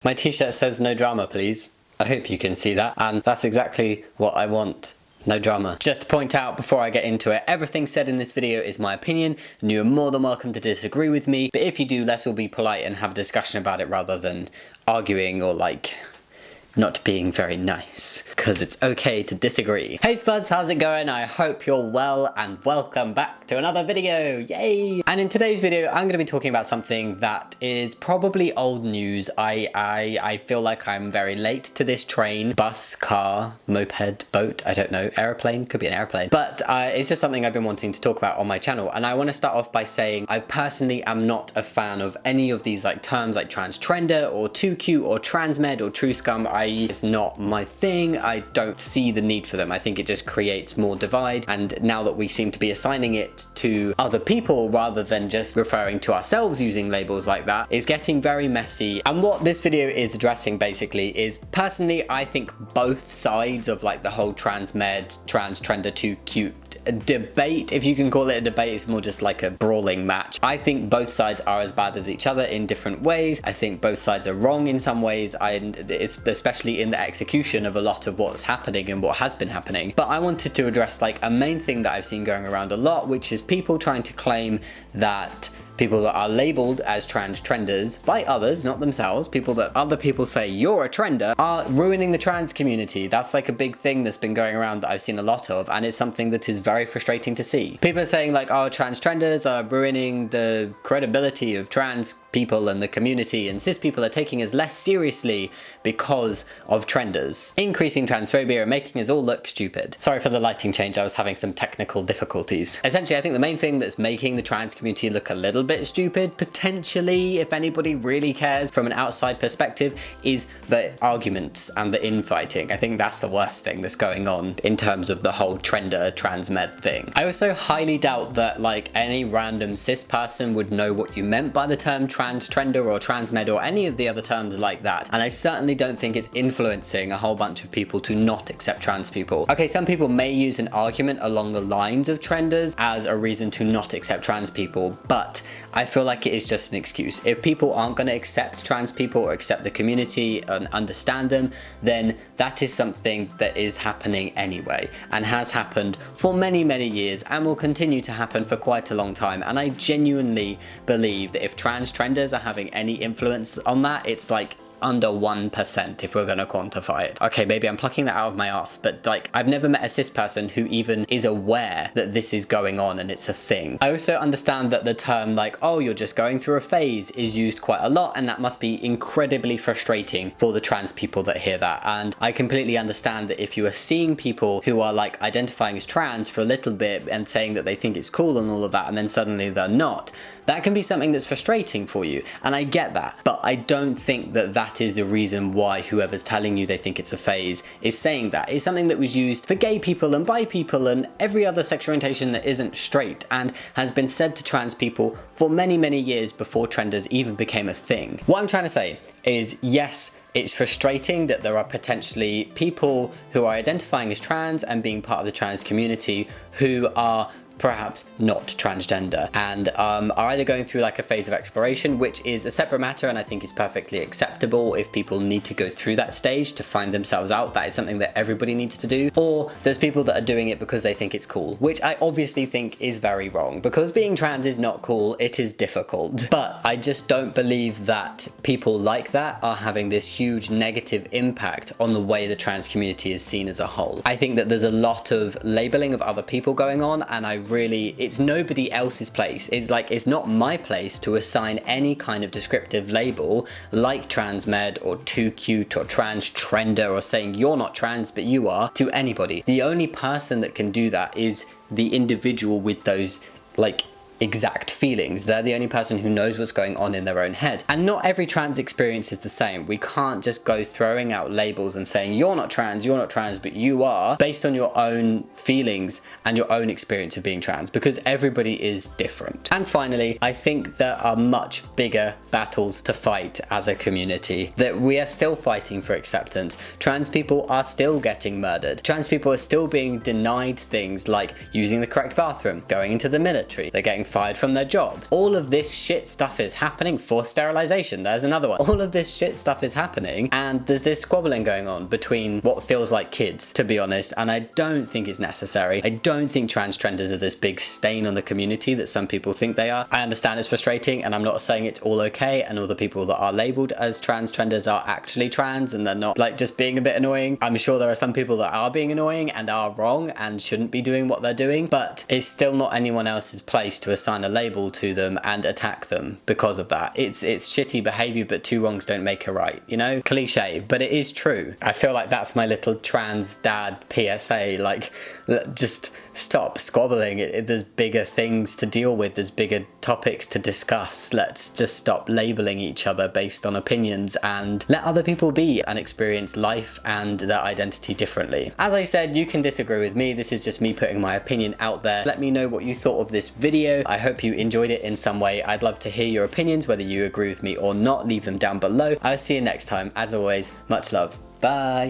My t-shirt says no drama, please. I hope you can see that, and that's exactly what I want. No drama. Just to point out before I get into it, everything said in this video is my opinion, and you're more than welcome to disagree with me, but if you do, let's all be polite and have a discussion about it rather than arguing or not being very nice, because it's okay to disagree. Hey Spuds, how's it going? I hope you're well and welcome back to another video, yay! And in today's video, I'm going to be talking about something that is probably old news. I feel like I'm very late to this train, bus, car, moped, boat, I don't know, aeroplane, could be an airplane. But it's just something I've been wanting to talk about on my channel. And I want to start off by saying I personally am not a fan of any of these terms like transtrender or too cute or transmed or true scum. It's not my thing. I don't see the need for them. I think it just creates more divide, and now that we seem to be assigning it to other people rather than just referring to ourselves using labels like that, it's getting very messy. And what this video is addressing basically is, personally, I think both sides of the whole transmed, transtrender, too cute debate, if you can call it a debate, it's more just like a brawling match. I think both sides are as bad as each other in different ways. I think both sides are wrong in some ways, especially in the execution of a lot of what's happening and what has been happening. But I wanted to address a main thing that I've seen going around a lot, which is people trying to claim that people that are labeled as transtrenders by others, not themselves, people that other people say you're a trender, are ruining the trans community. That's a big thing that's been going around that I've seen a lot of, and it's something that is very frustrating to see. People are saying oh, transtrenders are ruining the credibility of trans people and the community, and cis people are taking us less seriously because of trenders, increasing transphobia and making us all look stupid. Sorry for the lighting change, I was having some technical difficulties. Essentially, I think the main thing that's making the trans community look a little bit stupid, potentially, if anybody really cares from an outside perspective, is the arguments and the infighting. I think that's the worst thing that's going on in terms of the whole trender transmed thing. I also highly doubt that any random cis person would know what you meant by the term transtrender or transmed or any of the other terms like that, and I certainly don't think it's influencing a whole bunch of people to not accept trans people. Okay, some people may use an argument along the lines of trenders as a reason to not accept trans people, but I feel like it is just an excuse. If people aren't going to accept trans people or accept the community and understand them, then that is something that is happening anyway and has happened for many, many years and will continue to happen for quite a long time. And I genuinely believe that if trenders are having any influence on that, it's under 1% if we're going to quantify it. Okay, maybe I'm plucking that out of my ass, but I've never met a cis person who even is aware that this is going on and it's a thing. I also understand that the term oh, you're just going through a phase is used quite a lot, and that must be incredibly frustrating for the trans people that hear that. And I completely understand that if you are seeing people who are identifying as trans for a little bit and saying that they think it's cool and all of that, and then suddenly they're not, that can be something that's frustrating for you, and I get that, but I don't think that that is the reason why whoever's telling you they think it's a phase is saying that. It's something that was used for gay people and bi people and every other sexual orientation that isn't straight, and has been said to trans people for many, many years before trenders even became a thing. What I'm trying to say is, yes, it's frustrating that there are potentially people who are identifying as trans and being part of the trans community who are perhaps not transgender and are either going through a phase of exploration, which is a separate matter, and I think is perfectly acceptable if people need to go through that stage to find themselves out. That is something that everybody needs to do. Or there's people that are doing it because they think it's cool, which I obviously think is very wrong, because being trans is not cool, it is difficult. But I just don't believe that people like that are having this huge negative impact on the way the trans community is seen as a whole. I think that there's a lot of labeling of other people going on, and it's nobody else's place. It's not my place to assign any kind of descriptive label like transmed or too cute or transtrender or saying you're not trans but you are to anybody. The only person that can do that is the individual with those exact feelings. They're the only person who knows what's going on in their own head. And not every trans experience is the same. We can't just go throwing out labels and saying you're not trans, but you are, based on your own feelings and your own experience of being trans, because everybody is different. And finally, I think there are much bigger battles to fight as a community, that we are still fighting for acceptance. Trans people are still getting murdered. Trans people are still being denied things like using the correct bathroom, going into the military. They're getting fired from their jobs. All of this shit stuff is happening. Forced sterilization, there's another one. All of this shit stuff is happening, and there's this squabbling going on between what feels like kids, to be honest, and I don't think it's necessary. I don't think transgenders are this big stain on the community that some people think they are. I understand it's frustrating, and I'm not saying it's all okay, and all the people that are labelled as transgenders are actually trans, and they're not like just being a bit annoying. I'm sure there are some people that are being annoying and are wrong and shouldn't be doing what they're doing, but it's still not anyone else's place to assign a label to them and attack them because of that. It's shitty behaviour, but two wrongs don't make a right, you know? Cliche, but it is true. I feel like that's my little trans dad PSA, like, just stop squabbling. There's bigger things to deal with, there's bigger topics to discuss. Let's just stop labelling each other based on opinions and let other people be and experience life and their identity differently. As I said, you can disagree with me, this is just me putting my opinion out there. Let me know what you thought of this video. I hope you enjoyed it in some way. I'd love to hear your opinions, whether you agree with me or not. Leave them down below. I'll see you next time. As always, much love. Bye.